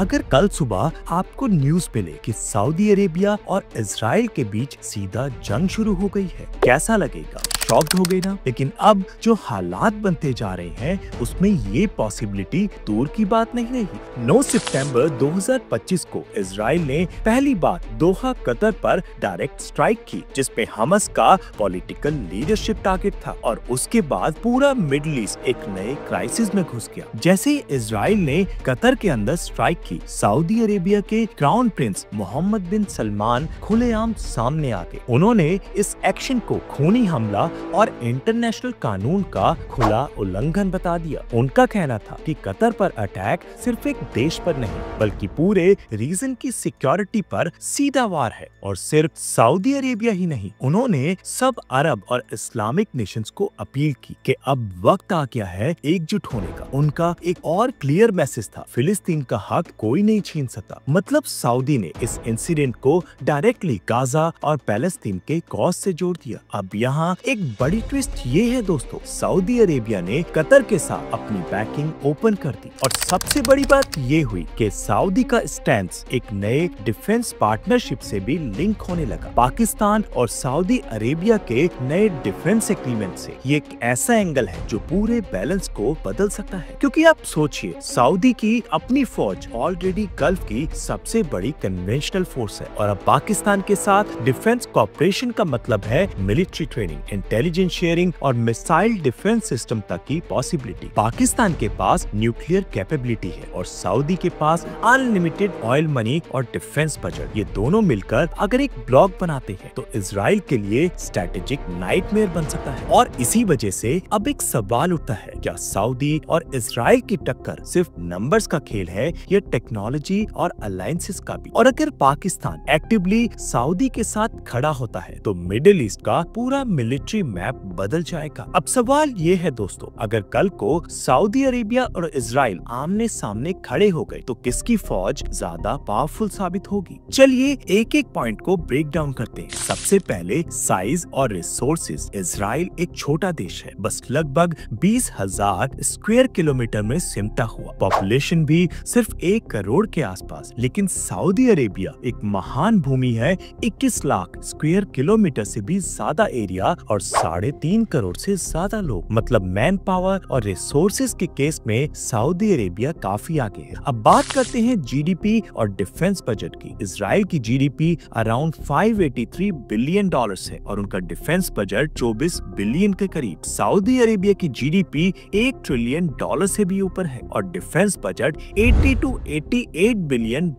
अगर कल सुबह आपको न्यूज मिले कि सऊदी अरेबिया और इजराइल के बीच सीधा जंग शुरू हो गई है, कैसा लगेगा? शॉक्ड हो गए ना? लेकिन अब जो हालात बनते जा रहे हैं उसमें ये पॉसिबिलिटी दूर की बात नहीं रही। 9 सितंबर 2025 को इजराइल ने पहली बार दोहा कतर पर डायरेक्ट स्ट्राइक की, जिसमें हमास का पॉलिटिकल लीडरशिप टारगेट था और उसके बाद पूरा मिडिल ईस्ट एक नए क्राइसिस में घुस गया। जैसे ही इजराइल ने कतर के अंदर स्ट्राइक की, सऊदी अरेबिया के क्राउन प्रिंस मोहम्मद बिन सलमान खुलेआम सामने आ गए। उन्होंने इस एक्शन को खूनी हमला और इंटरनेशनल कानून का खुला उल्लंघन बता दिया। उनका कहना था कि कतर पर अटैक सिर्फ एक देश पर नहीं बल्कि पूरे रीजन की सिक्योरिटी पर सीधा वार है। और सिर्फ सऊदी अरेबिया ही नहीं, उन्होंने सब अरब और इस्लामिक नेशंस को अपील की कि अब वक्त आ गया है एकजुट होने का। उनका एक और क्लियर मैसेज था, फिलिस्तीन का हक कोई नहीं छीन सकता। मतलब सऊदी ने इस इंसिडेंट को डायरेक्टली गाजा और पैलेस्तीन के कॉज से जोड़ दिया। अब यहाँ एक बड़ी ट्विस्ट ये है दोस्तों, सऊदी अरेबिया ने कतर के साथ अपनी बैकिंग ओपन कर दी और सबसे बड़ी बात ये हुई कि सऊदी का स्टैंस एक नए डिफेंस पार्टनरशिप से भी लिंक होने लगा। पाकिस्तान और सऊदी अरेबिया के नए डिफेंस एग्रीमेंट से ये एक ऐसा एंगल है जो पूरे बैलेंस को बदल सकता है। क्योंकि आप सोचिए, सऊदी की अपनी फौज ऑलरेडी गल्फ की सबसे बड़ी कन्वेंशनल फोर्स है और अब पाकिस्तान के साथ डिफेंस कॉपरेशन का मतलब है मिलिट्री ट्रेनिंग, इंटेलिजेंस शेयरिंग और मिसाइल डिफेंस सिस्टम तक की पॉसिबिलिटी। पाकिस्तान के पास न्यूक्लियर कैपेबिलिटी है और सऊदी के पास अनलिमिटेड ऑयल मनी और डिफेंस बजट। ये दोनों मिलकर अगर एक ब्लॉक बनाते हैं तो इजराइल के लिए स्ट्रेटेजिक नाइटमेयर बन सकता है। और इसी वजह से अब एक सवाल उठता है, क्या सऊदी और इजराइल की टक्कर सिर्फ नंबर्स का खेल है या टेक्नोलॉजी और अलायंसेस का भी? और अगर पाकिस्तान एक्टिवली सऊदी के साथ खड़ा होता है तो मिडिल ईस्ट का पूरा मिलिट्री मैप बदल जाएगा। अब सवाल ये है दोस्तों, अगर कल को सऊदी अरेबिया और इजराइल आमने सामने खड़े हो गए तो किसकी फौज ज्यादा पावरफुल साबित होगी? चलिए एक एक पॉइंट को ब्रेक डाउन करते हैं। सबसे पहले साइज और रिसोर्सेज। इजराइल एक छोटा देश है, बस लगभग 20,000 स्क्वायर किलोमीटर में सिमटा हुआ। पॉपुलेशन भी सिर्फ 1 करोड़ के आसपास। लेकिन सऊदी अरेबिया एक महान भूमि है, 21 लाख स्क्वायर किलोमीटर से भी ज्यादा एरिया और 3.5 करोड़ से ज्यादा लोग। मतलब मैन पावर और रिसोर्सेज के केस में सऊदी अरेबिया काफी आगे है। अब बात करते हैं जीडीपी और डिफेंस बजट की। इजराइल की जीडीपी अराउंड $583 बिलियन है और उनका डिफेंस बजट 24 बिलियन के करीब। सऊदी अरेबिया की जीडीपी $1 ट्रिलियन से भी ऊपर है और डिफेंस बजट 80 to 88 बिलियन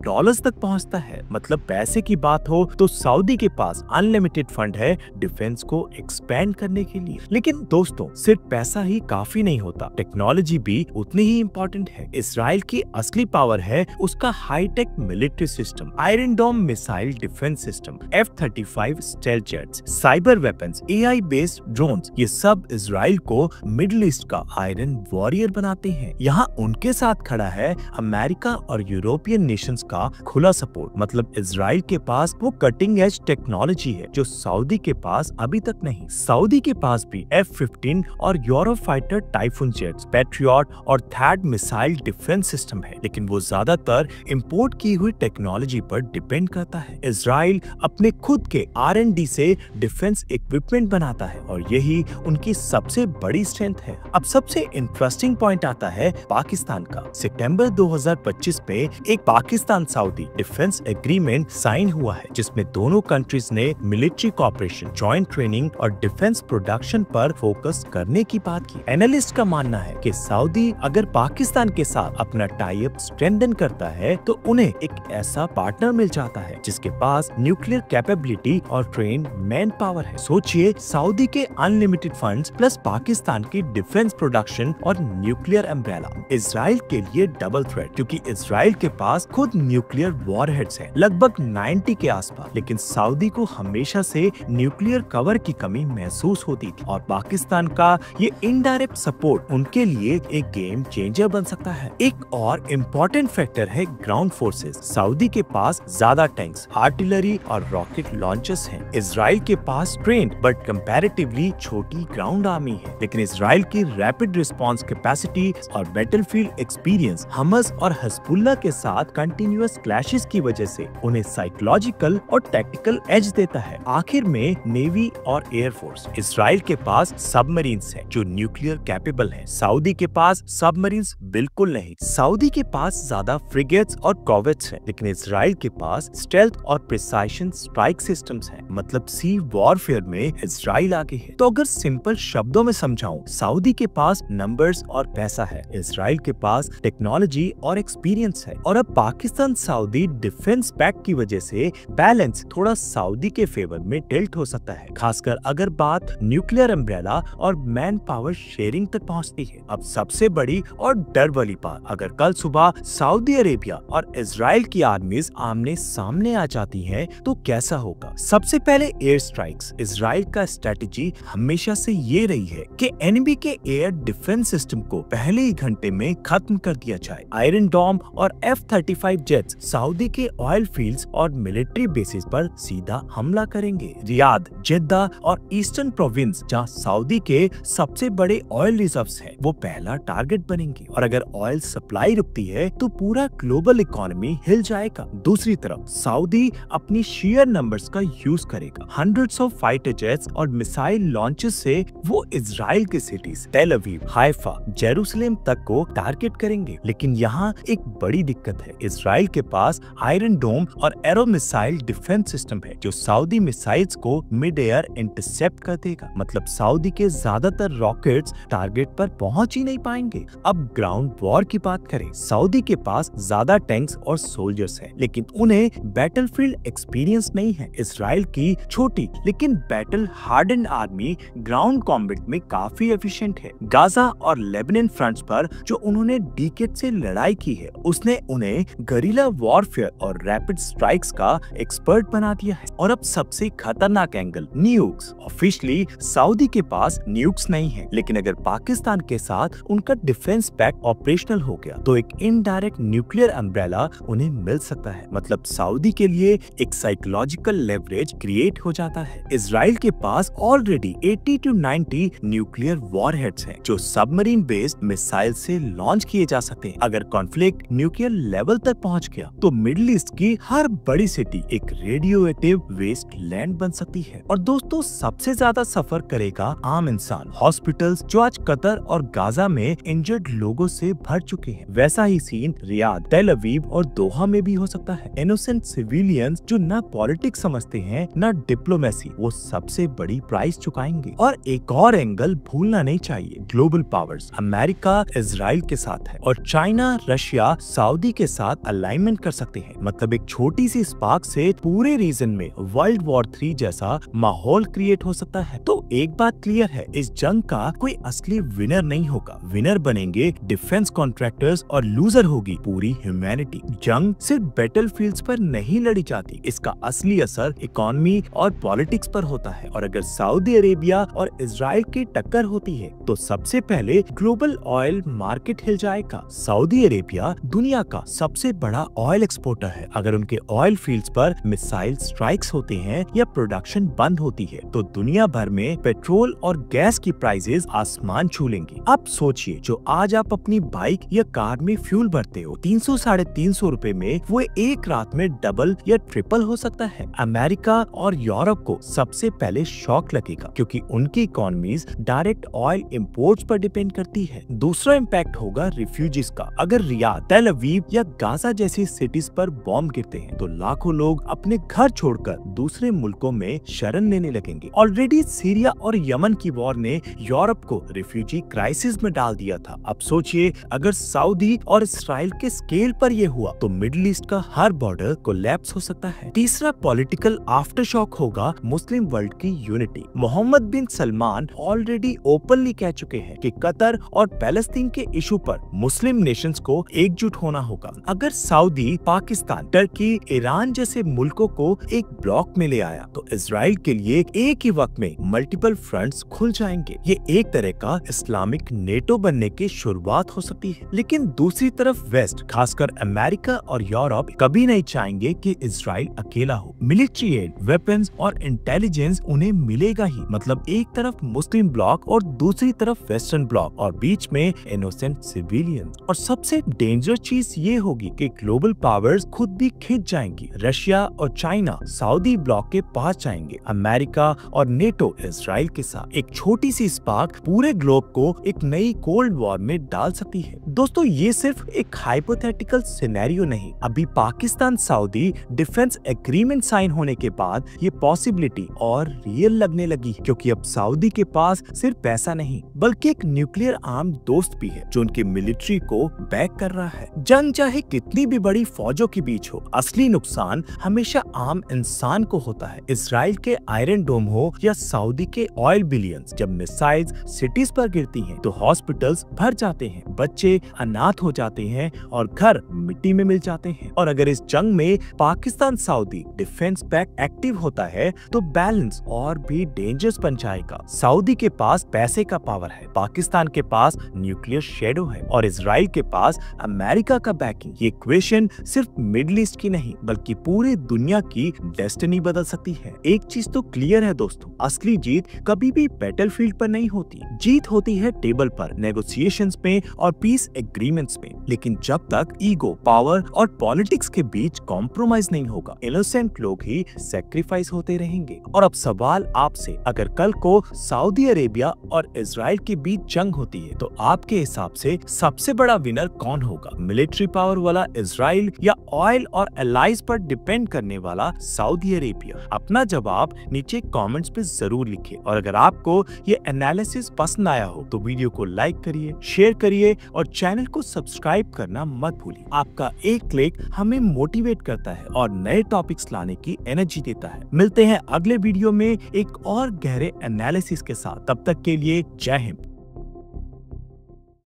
तक पहुंचता है। मतलब पैसे की बात हो तो सऊदी के पास अनलिमिटेड फंड है डिफेंस को एक्सपेंड करने के लिए। लेकिन दोस्तों, सिर्फ पैसा ही काफी नहीं होता, टेक्नोलॉजी भी उतनी ही इम्पोर्टेंट है। इजराइल की असली पावर है उसका hi-tech military system, iron dome missile defence system, F-35 stealth jets, cyber weapons, AI based drones. ये सब इजराइल को मिडिल ईस्ट का आयरन वॉरियर बनाते हैं। यहाँ उनके साथ खड़ा है अमेरिका और यूरोपियन नेशंस का खुला सपोर्ट। मतलब इजराइल के पास वो कटिंग एज टेक्नोलॉजी है जो सऊदी के पास अभी तक नहीं। सऊदी के पास भी F-15 और यूरोफाइटर टाइफून जेट्स, पैट्रियट और थैड मिसाइल डिफेंस सिस्टम है, लेकिन वो ज्यादातर इंपोर्ट की हुई टेक्नोलॉजी पर डिपेंड करता है। इजराइल अपने खुद के R&D से डिफेंस इक्विपमेंट बनाता है और यही उनकी सबसे बड़ी स्ट्रेंथ है। अब सबसे इंटरेस्टिंग पॉइंट आता है पाकिस्तान का। सितंबर 2025 में एक Pakistan Saudi defence agreement sign हुआ है जिसमें दोनों कंट्रीज ने मिलिट्री कॉपरेशन, जॉइंट ट्रेनिंग और डिफेंस प्रोडक्शन पर फोकस करने की बात की। एनालिस्ट का मानना है कि सऊदी अगर पाकिस्तान के साथ अपना टाई अप स्ट्रेंथन करता है तो उन्हें एक ऐसा पार्टनर मिल जाता है जिसके पास न्यूक्लियर कैपेबिलिटी और ट्रेन मैन पावर है। सोचिए, सऊदी के अनलिमिटेड फंड्स प्लस पाकिस्तान की डिफेंस प्रोडक्शन और न्यूक्लियर अम्ब्रेला। इजराइल के लिए डबल थ्रेट, क्योंकि इजराइल के पास खुद न्यूक्लियर वॉरहेड्स हैं, लगभग 90 के आसपास। लेकिन सऊदी को हमेशा से न्यूक्लियर कवर की कमी महसूस महसूस होती थी और पाकिस्तान का ये इनडायरेक्ट सपोर्ट उनके लिए एक गेम चेंजर बन सकता है। एक और इम्पोर्टेंट फैक्टर है ग्राउंड फोर्सेस। सऊदी के पास ज्यादा टैंक्स, आर्टिलरी और रॉकेट लॉन्चर्स हैं। इजराइल के पास ट्रेन्ड बट कंपैरेटिवली छोटी ग्राउंड आर्मी है, लेकिन इजराइल की रैपिड रिस्पांस कैपेसिटी और बैटलफील्ड एक्सपीरियंस हमस और हिजबुल्लाह के साथ कंटिन्यूअस क्लैशेस की वजह से उन्हें साइकोलॉजिकल और टैक्टिकल एज देता है। आखिर में नेवी और एयरफोर्स। इजराइल के पास सबमरीन्स हैं जो न्यूक्लियर कैपेबल हैं। सऊदी के पास सबमरीन्स बिल्कुल नहीं। सऊदी के पास ज्यादा फ्रिगेट्स और कॉर्वेट्स हैं, लेकिन इजराइल के पास स्टेल्थ और प्रिसाइशन स्ट्राइक सिस्टम्स हैं। मतलब सी वॉरफेयर में इजराइल आगे है। तो अगर सिंपल शब्दों में समझाऊं, सऊदी के पास नंबर्स और पैसा है, इजराइल के पास टेक्नोलॉजी और एक्सपीरियंस है। और अब पाकिस्तान सऊदी डिफेंस पैक्ट की वजह से बैलेंस थोड़ा सऊदी के फेवर में टिल्ट हो सकता है, खासकर अगर बात न्यूक्लियर अम्ब्रेला और मैन पावर शेयरिंग तक पहुंचती है। अब सबसे बड़ी और डर वाली बात, अगर कल सुबह सऊदी अरेबिया और इजराइल की आर्मीज आमने सामने आ जाती हैं तो कैसा होगा? सबसे पहले एयर स्ट्राइक्स। इजराइल का स्ट्रेटेजी हमेशा से ये रही है कि एनिमी के एयर डिफेंस सिस्टम को पहले ही घंटे में खत्म कर दिया जाए। आयरन डोम और F-35 जेट्स सऊदी के ऑयल फील्ड्स और मिलिट्री बेसिस पर सीधा हमला करेंगे। रियाद, जेद्दा और ईस्टर्न प्रोविंस, जहां सऊदी के सबसे बड़े ऑयल रिजर्व्स हैं, वो पहला टारगेट बनेंगे। और अगर ऑयल सप्लाई रुकती है तो पूरा ग्लोबल इकोनॉमी हिल जाएगा। दूसरी तरफ सऊदी अपनी शेयर नंबर्स का यूज करेगा। हंड्रेड्स ऑफ फाइटर जेट्स और मिसाइल लॉन्चेस से वो इजराइल के cities Tel Aviv, Haifa, Jerusalem तक को टारगेट करेंगे। लेकिन यहाँ एक बड़ी दिक्कत है, इजराइल के पास आयरन डोम और एरो मिसाइल डिफेंस सिस्टम है जो सऊदी मिसाइल्स को मिड एयर इंटरसेप्ट कर देगा। मतलब सऊदी के ज्यादातर रॉकेट्स टारगेट पर पहुंच ही नहीं पाएंगे। अब ग्राउंड वॉर की बात करें, सऊदी के पास ज्यादा टैंक्स और सोल्जर्स हैं, लेकिन उन्हें बैटलफील्ड एक्सपीरियंस नहीं है। इजराइल की छोटी लेकिन battle harden army ground combat में काफी एफिशिएंट है। गाजा और लेबनान फ्रंट्स पर जो उन्होंने डिकेड से लड़ाई की है, उसने उन्हें गरिला वॉरफेयर और रैपिड स्ट्राइक्स का एक्सपर्ट बना दिया है। और अब सबसे खतरनाक एंगल, न्यूक्स। ऑफिशियली सऊदी के पास न्यूक्स नहीं है, लेकिन अगर पाकिस्तान के साथ उनका डिफेंस पैक्ट ऑपरेशनल हो गया तो एक इनडायरेक्ट न्यूक्लियर अम्ब्रेला उन्हें मिल सकता है। मतलब सऊदी के लिए एक साइकोलॉजिकल लेवरेज क्रिएट हो जाता है। इजराइल के पास ऑलरेडी 80 to 90 न्यूक्लियर वॉरहेड्स हैं जो सबमरीन बेस्ड मिसाइल से लॉन्च किए जा सकते हैं। अगर कॉन्फ्लिक्ट न्यूक्लियर लेवल तक पहुंच गया तो मिडिल ईस्ट की हर बड़ी सिटी एक रेडियोएक्टिव वेस्ट लैंड बन सकती है। और दोस्तों, सबसे ज्यादा सफर करेगा आम इंसान। हॉस्पिटल्स जो आज कतर और गाजा में इंजर्ड लोगों से भर चुके हैं, वैसा ही सीन रियाद, टेल अवीव और दोहा में भी हो सकता है। इनोसेंट सिविलियंस जो ना पॉलिटिक्स समझते हैं ना डिप्लोमेसी, वो सबसे बड़ी प्राइस चुकाएंगे। और एक और एंगल भूलना नहीं चाहिए, ग्लोबल पावर्स। अमेरिका इजराइल के साथ है और चाइना, रशिया सऊदी के साथ अलाइनमेंट कर सकते हैं। मतलब एक छोटी सी स्पार्क से पूरे रीजन में वर्ल्ड वॉर 3 जैसा माहौल क्रिएट हो सकता है। तो एक बात क्लियर है, इस जंग का कोई असली विनर नहीं होगा। विनर बनेंगे डिफेंस कॉन्ट्रैक्टर्स और लूजर होगी पूरी ह्यूमैनिटी। जंग सिर्फ बैटलफील्ड्स पर नहीं लड़ी जाती, इसका असली असर इकोनॉमी और पॉलिटिक्स पर होता है। और अगर सऊदी अरेबिया और इजराइल की टक्कर होती है तो सबसे पहले ग्लोबल ऑयल मार्केट हिल जाएगा। सऊदी अरेबिया दुनिया का सबसे बड़ा ऑयल एक्सपोर्टर है। अगर उनके ऑयल फील्ड्स पर मिसाइल स्ट्राइक्स होते हैं या प्रोडक्शन बंद होती है तो दुनिया भर में पेट्रोल और गैस की प्राइसेस आसमान छू लेंगी। अब सोचिए, जो आज आप अपनी बाइक या कार में फ्यूल भरते हो 300-350 रुपए में, वो एक रात में डबल या ट्रिपल हो सकता है। अमेरिका और यूरोप को सबसे पहले शॉक लगेगा क्योंकि उनकी इकोनॉमीज डायरेक्ट ऑयल इंपोर्ट्स पर डिपेंड करती है। दूसरा इम्पैक्ट होगा रिफ्यूजीज का। अगर रियाद, टेल अवीव या गाजा जैसी सिटीज पर बॉम्ब गिरते हैं तो लाखों लोग अपने घर छोड़कर दूसरे मुल्कों में शरण लेने लगेंगे। ऑलरेडी सीरिया और यमन की वॉर ने यूरोप को रिफ्यूजी क्राइसिस में डाल दिया था। अब सोचिए, अगर सऊदी और इस्राइल के स्केल पर यह हुआ तो मिडिल ईस्ट का हर बॉर्डर कोलैप्स हो सकता है। तीसरा पॉलिटिकल आफ्टर शॉक होगा मुस्लिम वर्ल्ड की यूनिटी। मोहम्मद बिन सलमान ऑलरेडी ओपनली कह चुके हैं कि कतर और पैलेस्तीन के इशू पर मुस्लिम नेशंस को एकजुट होना होगा। अगर सऊदी, पाकिस्तान, टर्की, ईरान जैसे मुल्कों को एक ब्लॉक में ले आया तो इजराइल के लिए एक ही वक्त में मल्टीपल फ्रंट्स खुल जाएंगे। ये एक तरह का इस्लामिक नेटो बनने की शुरुआत हो सकती है। लेकिन दूसरी तरफ वेस्ट, खासकर अमेरिका और यूरोप कभी नहीं चाहेंगे कि इजराइल अकेला हो। मिलिट्री एड, वेपन्स और इंटेलिजेंस उन्हें मिलेगा ही। मतलब एक तरफ मुस्लिम ब्लॉक और दूसरी तरफ वेस्टर्न ब्लॉक और बीच में इनोसेंट सिविलियंस। और सबसे डेंजर चीज ये होगी कि ग्लोबल पावर्स खुद भी खिंच जाएंगी। रशिया और चाइना सऊदी ब्लॉक के पास जाएंगे। अमेरिका और नेटो इजराइल के साथ। एक छोटी सी स्पार्क पूरे ग्लोब को एक नई कोल्ड वॉर में डाल सकती है। दोस्तों, ये सिर्फ एक हाइपोथेटिकल सिनेरियो नहीं। अभी Pakistan Saudi defence agreement sign होने के बाद ये पॉसिबिलिटी और रियल लगने लगी, क्योंकि अब सऊदी के पास सिर्फ पैसा नहीं बल्कि एक न्यूक्लियर आर्म दोस्त भी है जो उनकी मिलिट्री को बैक कर रहा है। जंग चाहे कितनी भी बड़ी फौजों के बीच हो, असली नुकसान हमेशा आम इंसान को होता है। इजराइल के आयरन डोम हो या सऊदी के ऑयल बिलियंस, जब मिसाइल्स सिटीज पर गिरती हैं तो हॉस्पिटल्स भर जाते हैं, बच्चे अनाथ हो जाते हैं और घर मिट्टी में मिल जाते हैं। और अगर इस जंग में Pakistan Saudi defence pact active होता है तो बैलेंस और भी डेंजरस बन जाएगा। सऊदी के पास पैसे का पावर है, पाकिस्तान के पास न्यूक्लियर शेडो है और इजराइल के पास अमेरिका का बैकिंग। ये इक्वेशन सिर्फ मिडिल ईस्ट की नहीं बल्कि पूरे दुनिया की डेस्टिनी बदल सकती है। एक चीज तो क्लियर है दोस्तों, असली जीत कभी भी बैटलफील्ड पर नहीं होती। जीत होती है टेबल पर, नेगोशिएशंस में और पीस एग्रीमेंट्स में। लेकिन जब तक ईगो, पावर और पॉलिटिक्स के बीच कॉम्प्रोमाइज नहीं होगा, इनोसेंट लोग ही सैक्रिफाइस होते रहेंगे। और अब सवाल आपसे, अगर कल को सऊदी अरेबिया और इजराइल के बीच जंग होती है तो आपके हिसाब से सबसे बड़ा विनर कौन होगा? मिलिट्री पावर वाला इजराइल या ऑयल और एलाइज पर डिपेंड करने वाला सऊदी अरेबिया? अपना जवाब नीचे कमेंट्स पे जरूर लिखिए। और अगर आपको ये एनालिसिस पसंद आया हो तो वीडियो को लाइक करिए, शेयर करिए और चैनल को सब्सक्राइब करना मत भूलिए। आपका एक क्लिक हमें मोटिवेट करता है और नए टॉपिक्स लाने की एनर्जी देता है। मिलते हैं अगले वीडियो में एक और गहरे एनालिसिस के साथ। तब तक के लिए जय हिंद।